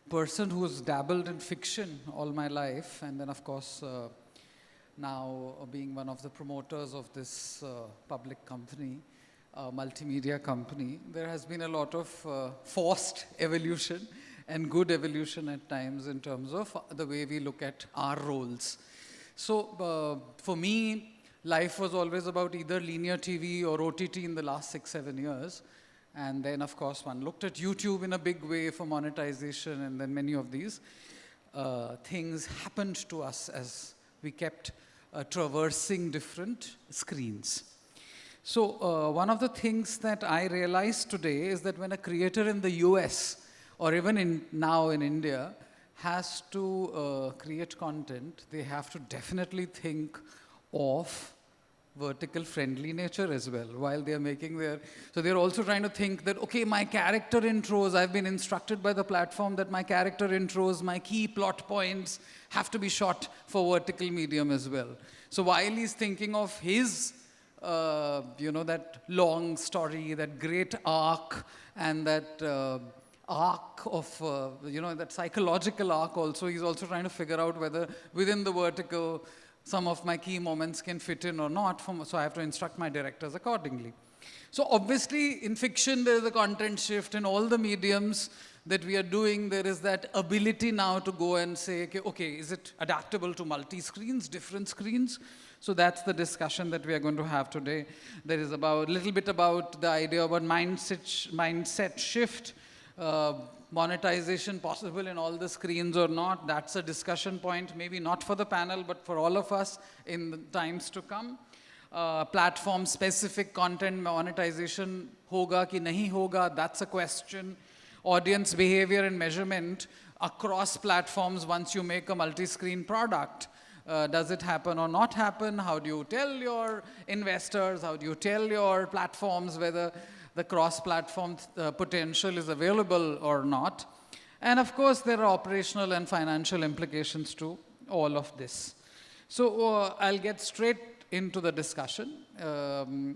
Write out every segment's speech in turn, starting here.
person who's dabbled in fiction all my life, and then of course now being one of the promoters of this public company, multimedia company, there has been a lot of forced evolution and good evolution at times in terms of the way we look at our roles. So for me, life was always about either linear TV or OTT in the last 6-7 years. And then, of course, one looked at YouTube in a big way for monetization, and then many of these things happened to us as we kept traversing different screens. So one of the things that I realized today is that when a creator in the US or even now in India has to create content, they have to definitely think of vertical friendly nature as well while they are making their, so they're also trying to think that, okay, my character intros, I've been instructed by the platform that my character intros, my key plot points have to be shot for vertical medium as well. So while he's thinking of his, that long story, that great arc, and that arc of, that psychological arc also, he's also trying to figure out whether within the vertical, some of my key moments can fit in or not, so I have to instruct my directors accordingly. So obviously, in fiction, there is a content shift. In all the mediums that we are doing, there is that ability now to go and say, okay, is it adaptable to multi-screens, different screens? So that's the discussion that we are going to have today. There is a little bit about the idea about mindset shift, monetization possible in all the screens or not. That's a discussion point, maybe not for the panel, but for all of us in the times to come. Platform-specific content monetization hoga ki nahi hoga, that's a question. Audience behavior and measurement across platforms once you make a multi-screen product. Does it happen or not happen? How do you tell your investors? How do you tell your platforms whether the cross-platform potential is available or not? And of course, there are operational and financial implications to all of this. So I'll get straight into the discussion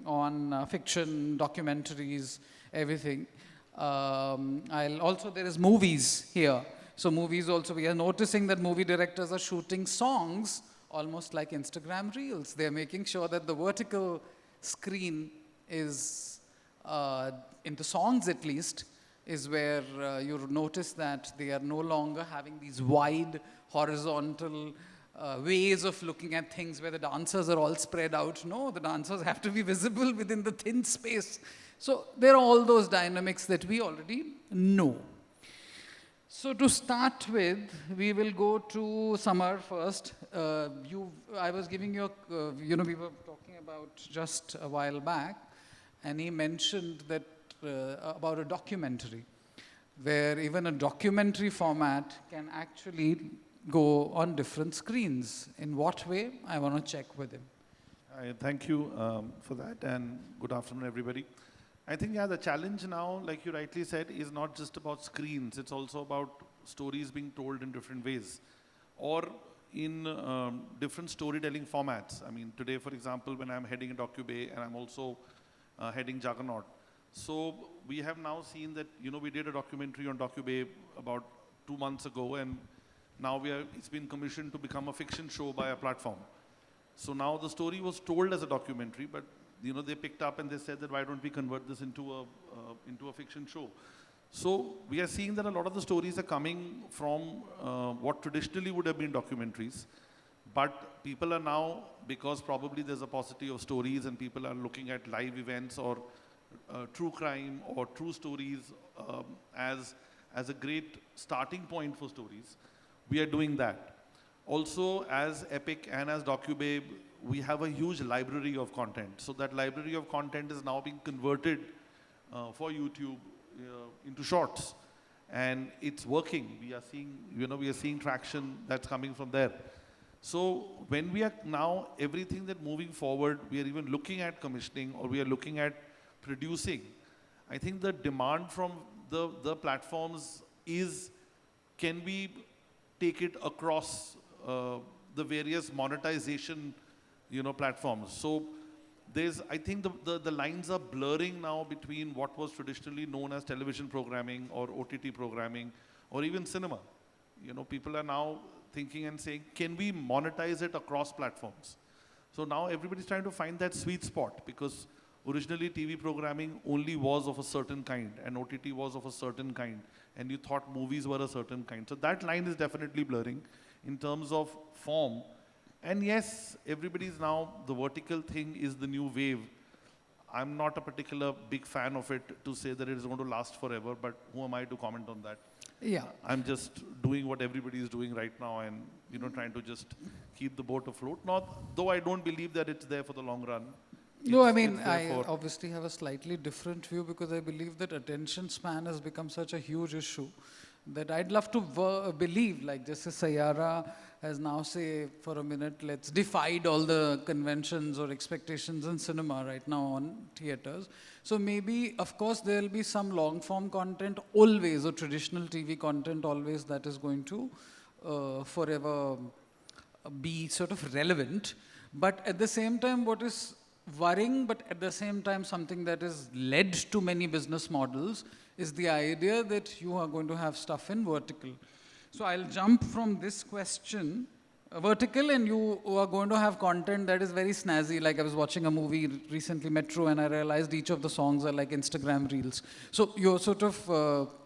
on fiction, documentaries, everything. There is movies here. So movies also, we are noticing that movie directors are shooting songs almost like Instagram Reels. They're making sure that the vertical screen is, in the songs at least, is where you notice that they are no longer having these wide horizontal ways of looking at things where the dancers are all spread out. No, the dancers have to be visible within the thin space. So there are all those dynamics that we already know. So to start with, we will go to Samar first. I was giving you, we were talking about just a while back, and he mentioned that about a documentary, where even a documentary format can actually go on different screens. In what way? I want to check with him. Thank you for that, and good afternoon, everybody. I think, the challenge now, like you rightly said, is not just about screens. It's also about stories being told in different ways or in different storytelling formats. I mean, today, for example, when I'm heading a DocuBay and I'm also heading Juggernaut. So we have now seen that, we did a documentary on DocuBay about 2 months ago, and now it's been commissioned to become a fiction show by a platform. So now the story was told as a documentary, but they picked up and they said that why don't we convert this into a fiction show. So we are seeing that a lot of the stories are coming from what traditionally would have been documentaries, but people are now, because probably there's a paucity of stories and people are looking at live events or true crime or true stories as a great starting point for stories, we are doing that. Also, as Epic and as DocuBay, we have a huge library of content. So that library of content is now being converted for YouTube into shorts, and it's working. We are seeing traction that's coming from there. So when we are now, everything that moving forward, we are even looking at commissioning or we are looking at producing. I think the demand from the platforms can we take it across the various monetization platforms. So I think the lines are blurring now between what was traditionally known as television programming or OTT programming or even cinema. You know, people are now thinking and saying, can we monetize it across platforms? So now everybody's trying to find that sweet spot, because originally TV programming only was of a certain kind and OTT was of a certain kind, and you thought movies were a certain kind. So that line is definitely blurring in terms of form. And yes, everybody's now, the vertical thing is the new wave. I'm not a particular big fan of it to say that it is going to last forever, but who am I to comment on that? Yeah. I'm just doing what everybody is doing right now and, you know, trying to just keep the boat afloat. Not, though I don't believe that it's there for the long run. No, I mean, I obviously have a slightly different view, because I believe that attention span has become such a huge issue that I'd love to believe, like just as Sayara has now, say, for a minute, let's defied all the conventions or expectations in cinema right now on theaters. So maybe, of course, there'll be some long form content always, or traditional TV content always, that is going to forever be sort of relevant. But at the same time, what is worrying, but at the same time something that has led to many business models, is the idea that you are going to have stuff in vertical. So I'll jump from this question, vertical, and you are going to have content that is very snazzy. Like I was watching a movie recently, Metro, and I realized each of the songs are like Instagram reels. So you're sort of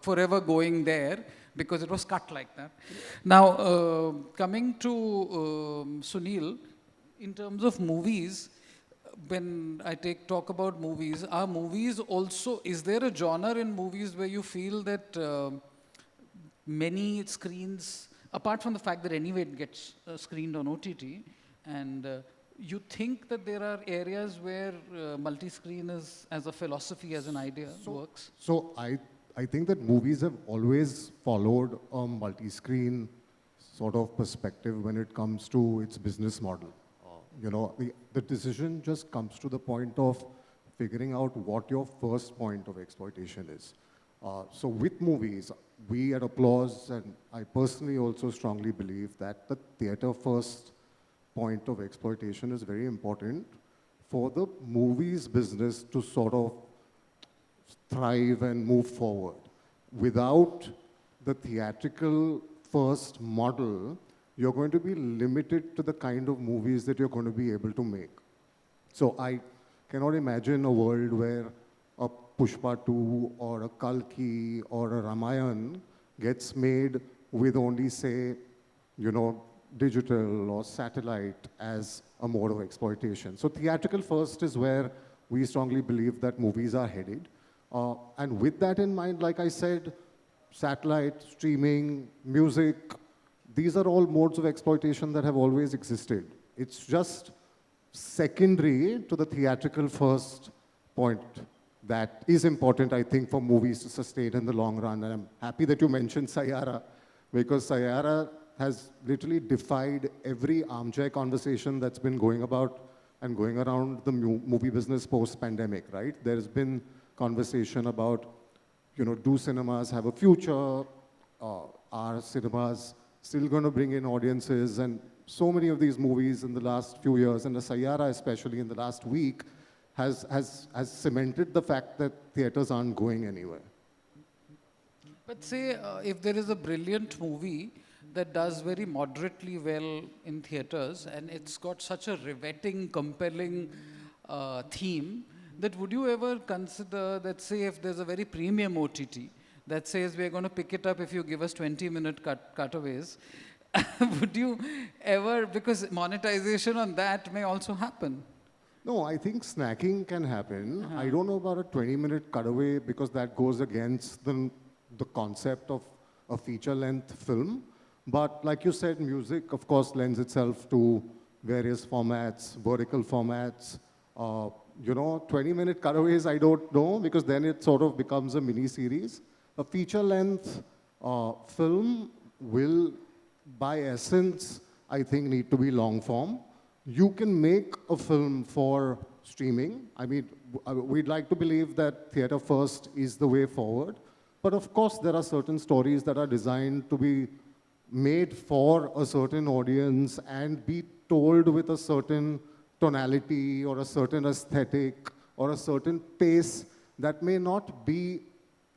forever going there, because it was cut like that. Now, coming to Sunil, in terms of movies, when I talk about movies, are movies also, is there a genre in movies where you feel that many screens, apart from the fact that anyway it gets screened on OTT, and you think that there are areas where multi-screen is, as a philosophy, as an idea, works? So I think that movies have always followed a multi-screen sort of perspective when it comes to its business model. You know, the decision just comes to the point of figuring out what your first point of exploitation is. So with movies, we at Applause, and I personally also strongly believe that the theater first point of exploitation is very important for the movies business to sort of thrive and move forward. Without the theatrical first model, you're going to be limited to the kind of movies that you're going to be able to make. So I cannot imagine a world where a Pushpa 2 or a Kalki or a Ramayan gets made with only, say, you know, digital or satellite as a mode of exploitation. So theatrical first is where we strongly believe that movies are headed. And with that in mind, like I said, satellite, streaming, music, these are all modes of exploitation that have always existed. It's just secondary to the theatrical first point that is important, I think, for movies to sustain in the long run. And I'm happy that you mentioned Sayara, because Sayara has literally defied every armchair conversation that's been going about and going around the movie business post-pandemic, right? There's been conversation about, you know, do cinemas have a future? Are cinemas still going to bring in audiences? And so many of these movies in the last few years, and the Sayara especially in the last week, has cemented the fact that theaters aren't going anywhere. But say, if there is a brilliant movie that does very moderately well in theaters, and it's got such a riveting, compelling theme, that would you ever consider that, say, if there's a very premium OTT that says we're going to pick it up if you give us 20-minute cutaways, would you ever, because monetization on that may also happen? No, I think snacking can happen. I don't know about a 20-minute cutaway, because that goes against the concept of a feature-length film. But like you said, music, of course, lends itself to various formats, vertical formats. You know, 20-minute cutaways, I don't know, because then it sort of becomes a mini-series. A feature-length film will, by essence, I think, need to be long-form. You can make a film for streaming. I mean, we'd like to believe that theater first is the way forward. But of course, there are certain stories that are designed to be made for a certain audience and be told with a certain tonality or a certain aesthetic or a certain pace that may not be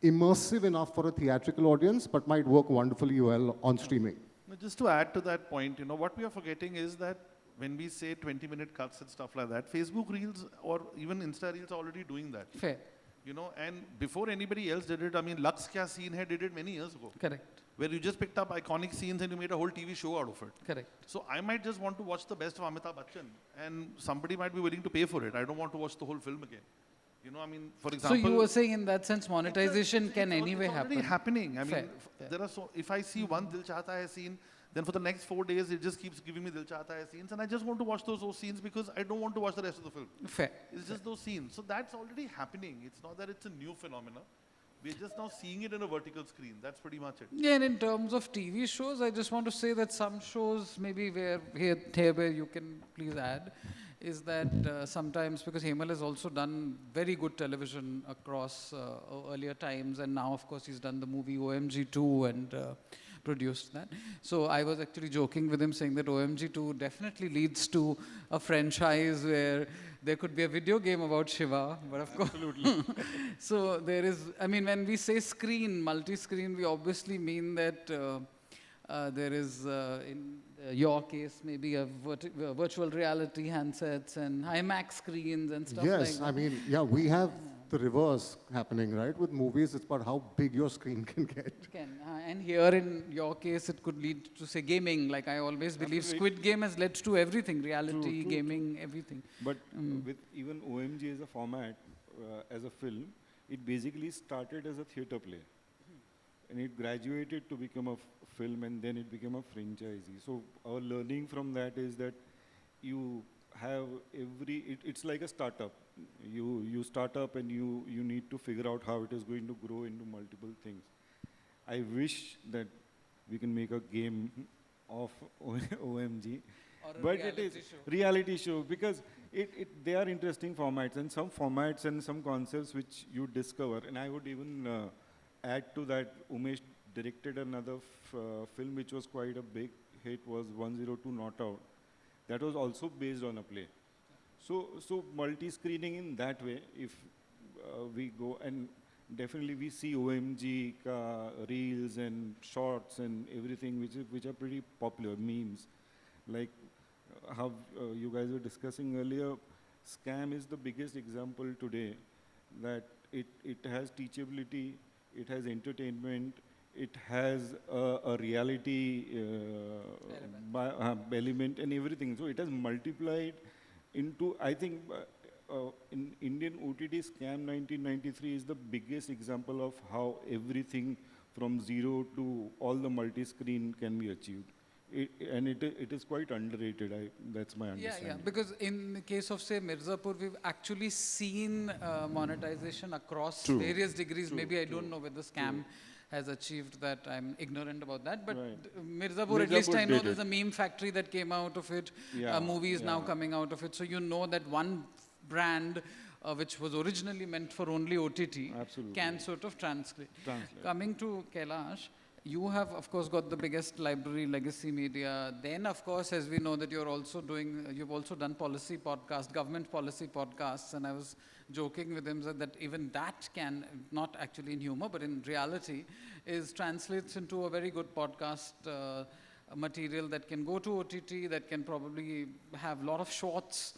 immersive enough for a theatrical audience, but might work wonderfully well on streaming. Now, just to add to that point, what we are forgetting is that when we say 20-minute cuts and stuff like that, Facebook Reels or even Insta Reels are already doing that. Fair. And before anybody else did it, I mean, Lux Kya Scene Hai did it many years ago. Correct. Where you just picked up iconic scenes and you made a whole TV show out of it. Correct. So I might just want to watch the best of Amitabh Bachchan and somebody might be willing to pay for it. I don't want to watch the whole film again. I mean, for example... So you were saying in that sense, monetization can anyway happen. It's already happening. I mean, Fair. if I see one Dil Chahta Hai scene, then for the next 4 days, it just keeps giving me Dil Chahta Hai scenes. And I just want to watch those scenes because I don't want to watch the rest of the film. Fair. It's just those scenes. So that's already happening. It's not that it's a new phenomenon. We're just now seeing it in a vertical screen. That's pretty much it. Yeah, and in terms of TV shows, I just want to say that some shows, maybe where you can please add, is that sometimes, because Hemal has also done very good television across earlier times, and now, of course, he's done the movie OMG 2 and produced that. So I was actually joking with him saying that OMG 2 definitely leads to a franchise where there could be a video game about Shiva, but of course. Absolutely. So there is, I mean, when we say screen, multi-screen, we obviously mean that there is, in your case, maybe a virtual reality handsets and IMAX screens and stuff like that. Yes, I mean, yeah, we have the reverse happening, right? With movies, it's about how big your screen can get. And here in your case, it could lead to, say, gaming. Like I always believe Squid Game has led to everything, reality, gaming, everything. But with even OMG as a format, as a film, it basically started as a theatre play. And it graduated to become a film, and then it became a franchisee. So our learning from that is that you have it's like a startup. You start up and you need to figure out how it is going to grow into multiple things. I wish that we can make a game of OMG, but it is reality show because they are interesting formats and some concepts which you discover. And I would even add to that, Umesh directed another film which was quite a big hit, was 102 Not Out. That was also based on a play. So multi-screening in that way, if we go, and definitely we see OMG reels and shorts and everything which are pretty popular, memes. Like how you guys were discussing earlier, Scam is the biggest example today that it has teachability, it has entertainment, it has a reality element and everything. So it has multiplied into, I think, in Indian OTT, Scam 1993 is the biggest example of how everything from zero to all the multi-screen can be achieved. It is quite underrated. That's my understanding. Yeah, because in the case of, say, Mirzapur, we've actually seen monetization across various degrees. Maybe I don't know whether Scam has achieved that. I'm ignorant about that. But Mirzapur, at least I know there's a meme factory that came out of it. A movie is now coming out of it. So you know that one brand which was originally meant for only OTT can sort of translate. Coming to Kailash, you have, of course, got the biggest library, Legacy Media. Then, of course, as we know that you've also done policy podcasts, government policy podcasts. And I was joking with him that even that can, not actually in humor, but in reality, translates into a very good podcast material that can go to OTT, that can probably have a lot of shorts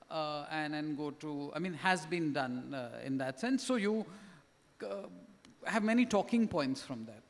and go to, I mean, has been done in that sense. So you have many talking points from that.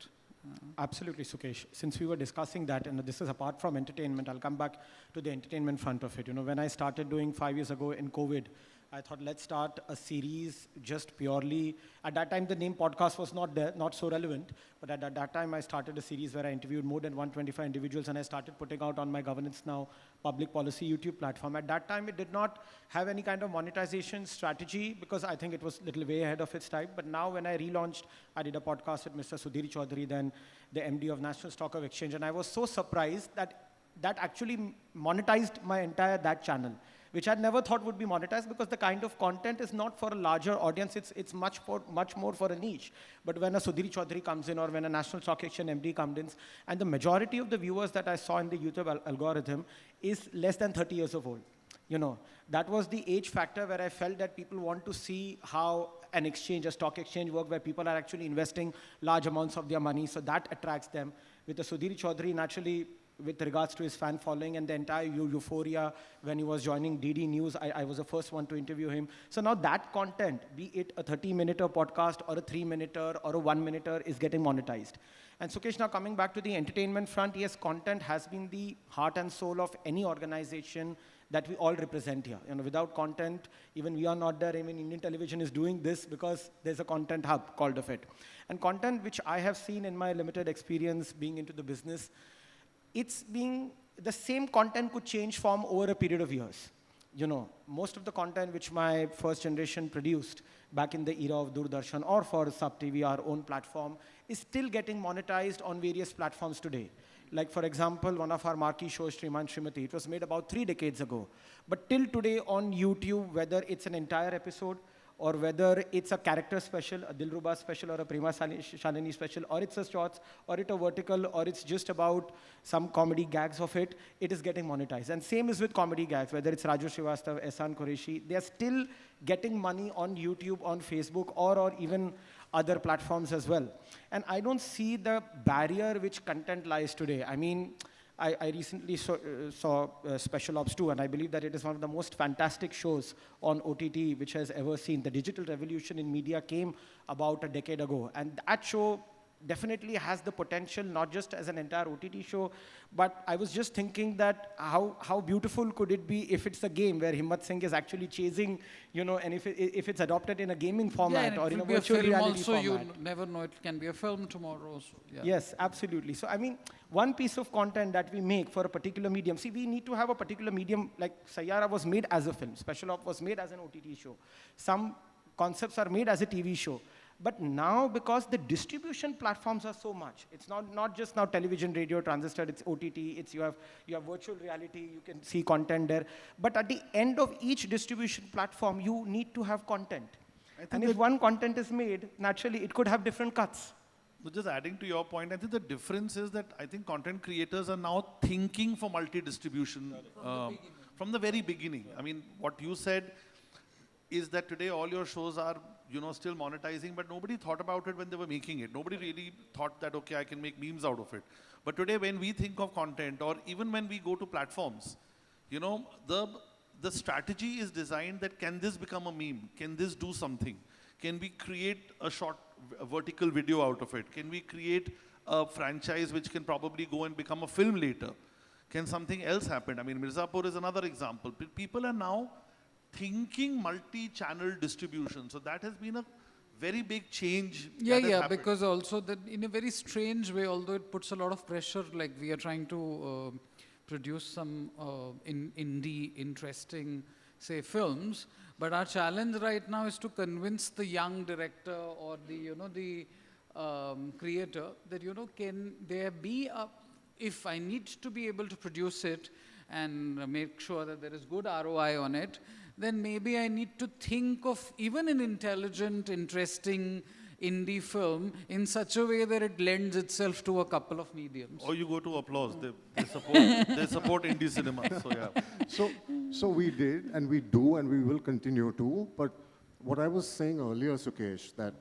Absolutely, Sukesh. Since we were discussing that, and this is apart from entertainment, I'll come back to the entertainment front of it. When I started doing 5 years ago in COVID, I thought, let's start a series just purely. At that time, the name podcast was not so relevant. But at that time, I started a series where I interviewed more than 125 individuals, and I started putting out on my Governance Now public policy YouTube platform. At that time, it did not have any kind of monetization strategy because I think it was a little way ahead of its time. But now, when I relaunched, I did a podcast with Mr. Sudhir Chaudhary, then the MD of National Stock of Exchange, and I was so surprised that actually monetized my entire that channel, which I never thought would be monetized because the kind of content is not for a larger audience, it's much more for a niche. But when a Sudhir Chaudhary comes in or when a National Stock Exchange MD comes in, and the majority of the viewers that I saw in the YouTube algorithm is less than 30 years of old. That was the age factor where I felt that people want to see how an exchange, a stock exchange work where people are actually investing large amounts of their money, so that attracts them. With the Sudhir Chaudhary, naturally, with regards to his fan following and the entire euphoria when he was joining DD News, I was the first one to interview him. So now that content, be it a 30-minute podcast or a 3-minute or a 1-minute, is getting monetized. And Sukesh, now coming back to the entertainment front, yes, content has been the heart and soul of any organization that we all represent here. You know, without content, even we are not there. Even Indian television is doing this because there's a content hub called of it. And content which I have seen in my limited experience being into the business, the same content could change form over a period of years. You know, most of the content which my first generation produced back in the era of Doordarshan or for Sub TV, our own platform, is still getting monetized on various platforms today. Like, for example, one of our marquee shows, Shriman Shrimati, it was made about 3 decades ago. But till today on YouTube, whether it's an entire episode, or whether it's a character special, a Dilruba special, or a Prema Shalini special, or it's a shorts, or it's a vertical, or it's just about some comedy gags of it, it is getting monetized. And same is with comedy gags, whether it's Raju Srivastav, Ehsan Qureshi, they are still getting money on YouTube, on Facebook, or even other platforms as well. And I don't see the barrier which content lies today. I mean, I recently saw Special Ops 2, and I believe that it is one of the most fantastic shows on OTT which has ever seen. The digital revolution in media came about a decade ago, and that show definitely has the potential, not just as an entire OTT show, but I was just thinking that how beautiful could it be if it's a game where Himmat Singh is actually chasing, you know, and if it's adopted in a gaming format or in a virtual reality format. You never know, it can be a film tomorrow. So, yeah. Yes, absolutely. So, I mean, one piece of content that we make for a particular medium, see, we need to have a particular medium, like Sayyara was made as a film, Special Op was made as an OTT show. Some concepts are made as a TV show. But now, because the distribution platforms are so much, it's not just now television, radio, transistor, it's OTT, it's you have virtual reality, you can see content there. But at the end of each distribution platform, you need to have content. And if one content is made, naturally, it could have different cuts. So just adding to your point, I think the difference is that I think content creators are now thinking for multi-distribution from the very beginning. I mean, what you said is that today all your shows are, you know, still monetizing, but nobody thought about it when they were making it. Nobody really thought that, okay, I can make memes out of it. But today when we think of content, or even when we go to platforms, you know, the strategy is designed that can this become a meme? Can this do something? Can we create a short vertical video out of it? Can we create a franchise which can probably go and become a film later? Can something else happen? I mean, Mirzapur is another example. People are now thinking multi-channel distribution. So that has been a very big change. Yeah, because also that in a very strange way, although it puts a lot of pressure, like we are trying to produce some indie, interesting, say, films, but our challenge right now is to convince the young director or the creator that, can there be if I need to be able to produce it and make sure that there is good ROI on it, then maybe I need to think of even an intelligent, interesting indie film in such a way that it lends itself to a couple of mediums. Or you go to Applause, they support indie cinema, so yeah. So we did, and we do, and we will continue to, but what I was saying earlier, Sukesh, that,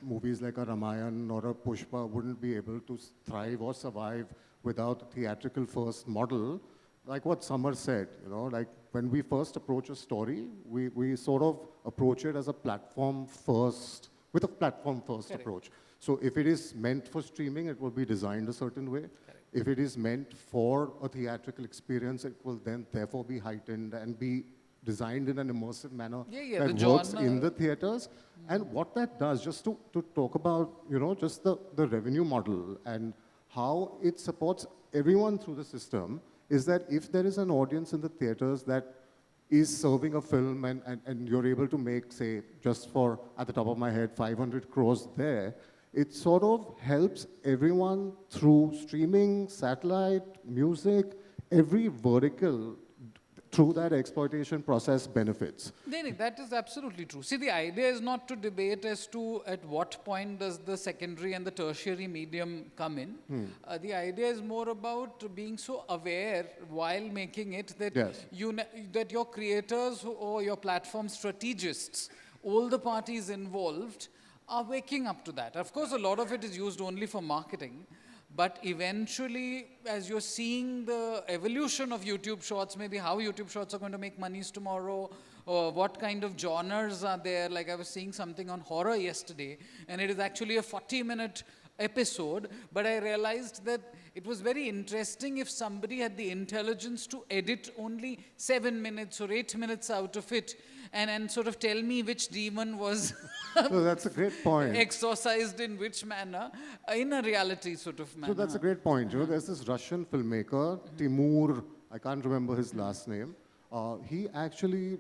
movies like a Ramayan or a Pushpa wouldn't be able to thrive or survive without a theatrical first model. Like what Samar said, like when we first approach a story, we sort of approach it as a platform first, with a platform first approach. So if it is meant for streaming, it will be designed a certain way. Correct. If it is meant for a theatrical experience, it will then therefore be heightened and be designed in an immersive manner that works in the theaters. And what that does, just to talk about, just the revenue model and how it supports everyone through the system, is that if there is an audience in the theaters that is serving a film and you're able to make, say, just for, at the top of my head, 500 crores there, it sort of helps everyone through streaming, satellite, music, every vertical through that exploitation process benefits. That is absolutely true. See, the idea is not to debate as to at what point does the secondary and the tertiary medium come in. The idea is more about being so aware while making it that, that your creators or your platform strategists all the parties involved are waking up to that. Of course, a lot of it is used only for marketing, but eventually, as you're seeing the evolution of YouTube Shorts, maybe how YouTube Shorts are going to make monies tomorrow, or what kind of genres are there. Like I was seeing something on horror yesterday, and it is actually a 40-minute episode, but I realized that it was very interesting if somebody had the intelligence to edit only 7 minutes or 8 minutes out of it, and sort of tell me which demon was No, that's a great point. exorcised in which manner, in a reality sort of manner. So that's a great point. You know, there's this Russian filmmaker, Timur, I can't remember his last name. He actually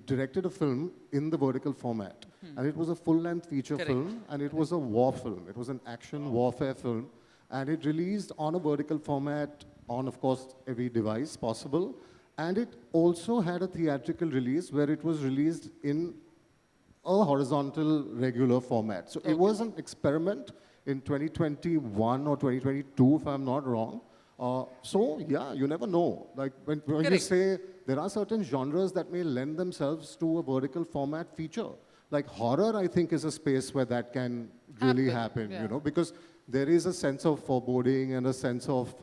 directed a film in the vertical format. And it was a full-length feature film, and it was a war film. It was an action warfare film. And it released on a vertical format on, of course, every device possible. And it also had a theatrical release where it was released in a horizontal regular format. So it was an experiment in 2021 or 2022, if I'm not wrong. So yeah, you never know. Like when you say there are certain genres that may lend themselves to a vertical format feature. Like horror, I think, is a space where that can really happen, you know, because there is a sense of foreboding and a sense of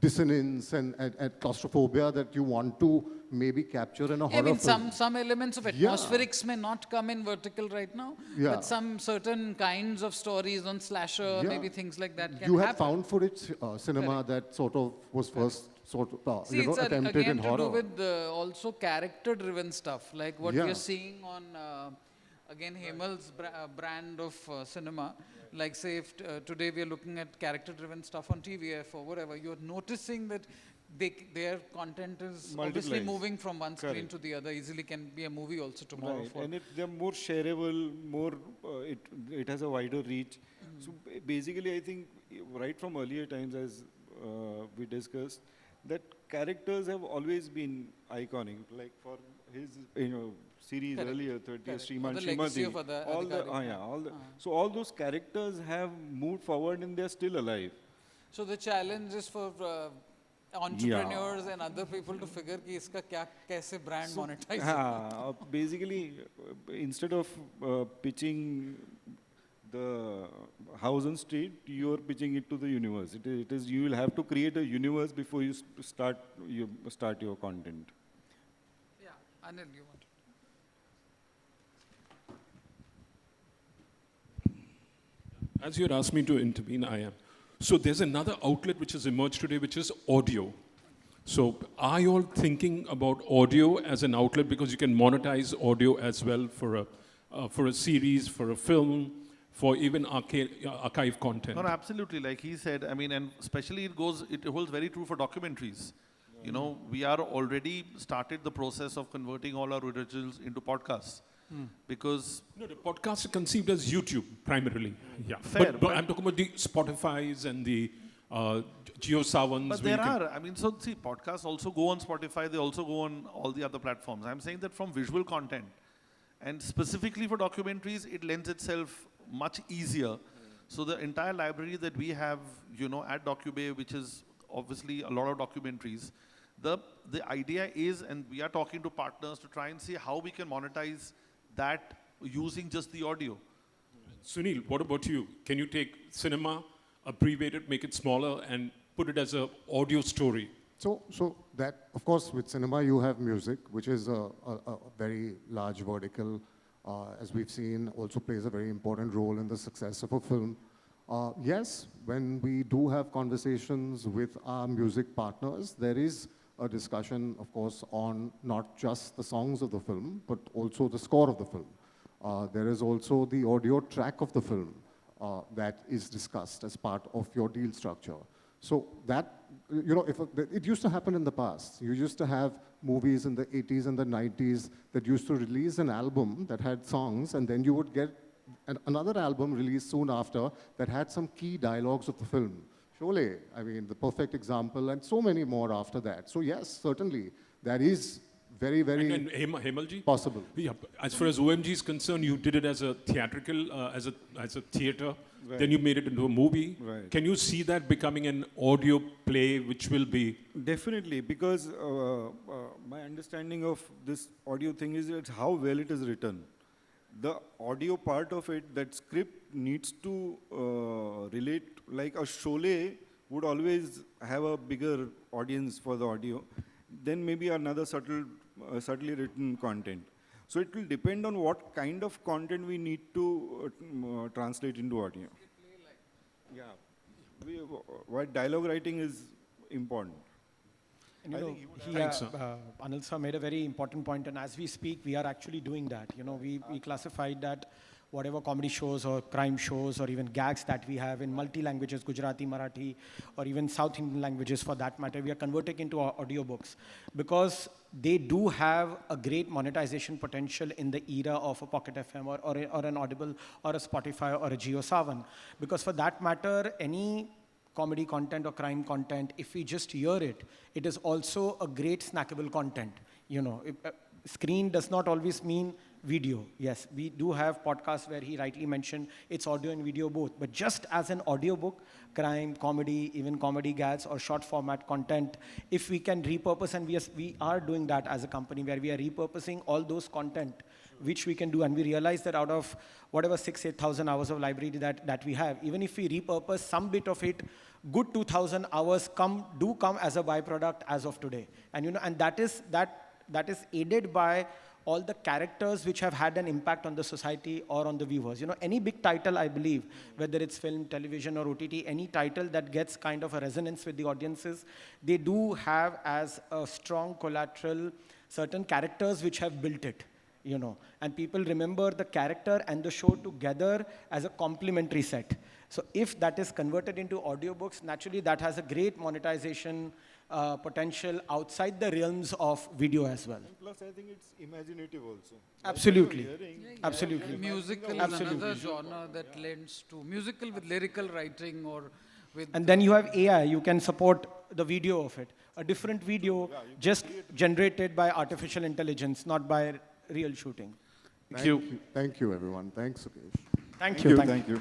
dissonance and claustrophobia that you want to maybe capture in a horror film. Some elements of atmospherics may not come in vertical right now, but some certain kinds of stories on slasher, maybe things like that can You happen. had found footage cinema that sort of was first See, you know, it's attempted again in to horror. do with also character-driven stuff, like what we are seeing on, again, Hemal's brand of cinema. Like say if today we are looking at character-driven stuff on TVF or whatever, you're noticing that their content is obviously moving from one screen to the other. Easily can be a movie also tomorrow. Right. And they're more shareable, more it has a wider reach. So basically, I think right from earlier times, as we discussed, that characters have always been iconic. Like for his series earlier, 30 Sriman Srimati, so all those characters have moved forward and they're still alive. So the challenge is for entrepreneurs and other people to figure कि इसका क्या कैसे brand monetize. Basically, instead of pitching the house on street, you are pitching it to the universe. It is you will have to create a universe before you start your content. Yeah, Anil, you want? As you had asked me to intervene, I am. So there's another outlet which has emerged today, which is audio. So are you all thinking about audio as an outlet because you can monetize audio as well for a series, for a film, for even archive content? No, absolutely. Like he said, I mean, and especially it holds very true for documentaries. You know, we are already started the process of converting all our originals into podcasts. Because no, the podcasts are conceived as YouTube primarily. Yeah, fair, but I'm talking about the Spotify's and the JioSavans. But there are, I mean, so see, podcasts also go on Spotify. They also go on all the other platforms. I'm saying that from visual content, and specifically for documentaries, it lends itself much easier. So the entire library that we have, you know, at DocuBay, which is obviously a lot of documentaries, the idea is, and we are talking to partners to try and see how we can monetize that using just the audio. Sunil, what about you? Can you take cinema, abbreviate it, make it smaller, and put it as an audio story? So that, of course, with cinema you have music, which is a very large vertical, as we've seen, also plays a very important role in the success of a film. Yes, when we do have conversations with our music partners, there is a discussion, of course, on not just the songs of the film, but also the score of the film. There is also the audio track of the film that is discussed as part of your deal structure. So that, you know, it used to happen in the past. You used to have movies in the 80s and the 90s that used to release an album that had songs, and then you would get another album released soon after that had some key dialogues of the film. Sholay, I mean, the perfect example, and so many more after that. So yes, certainly, that is very, very And Hemalji? possible. Yeah, as far as OMG is concerned, you did it as a theatrical, as a theater. Right. Then you made it into a movie. Right. Can you see that becoming an audio play, which will be? Definitely, because my understanding of this audio thing is it's how well it is written. The audio part of it, that script needs to relate, like a Sholay would always have a bigger audience for the audio than maybe another subtly written content. So it will depend on what kind of content we need to translate into audio. Yeah, why dialogue writing is important. And, you know, Thanks, sir. Anil sir made a very important point, and as we speak, we are actually doing that. You know, we classified that whatever comedy shows or crime shows or even gags that we have in multi-languages, Gujarati, Marathi, or even South Indian languages for that matter, we are converting into our audiobooks because they do have a great monetization potential in the era of a Pocket FM or an Audible or a Spotify or a JioSaavn. Because for that matter, any comedy content or crime content, if we just hear it, it is also a great snackable content. You know, screen does not always mean video. Yes, we do have podcasts where he rightly mentioned it's audio and video both. But just as an audiobook, crime, comedy, even comedy gags or short format content, if we can repurpose, and we are doing that as a company where we are repurposing all those content which we can do, and we realize that out of whatever 8,000 hours of library that we have, even if we repurpose some bit of it, good 2,000 hours do come as a byproduct as of today. And you know, and that is aided by all the characters which have had an impact on the society or on the viewers. You know, any big title, I believe, whether it's film, television, or OTT, any title that gets kind of a resonance with the audiences, they do have as a strong collateral certain characters which have built it, you know. And people remember the character and the show together as a complementary set. So if that is converted into audiobooks, naturally that has a great monetization potential outside the realms of video as well. And plus, I think it's imaginative also. Absolutely. Absolutely. Musical is Absolutely. another genre that lends to musical with lyrical writing or with. And then you have AI, you can support the video of it. A different video just generated by artificial intelligence, not by real shooting. Thank you, everyone. Thanks, Sukesh. Thank you. Thank you.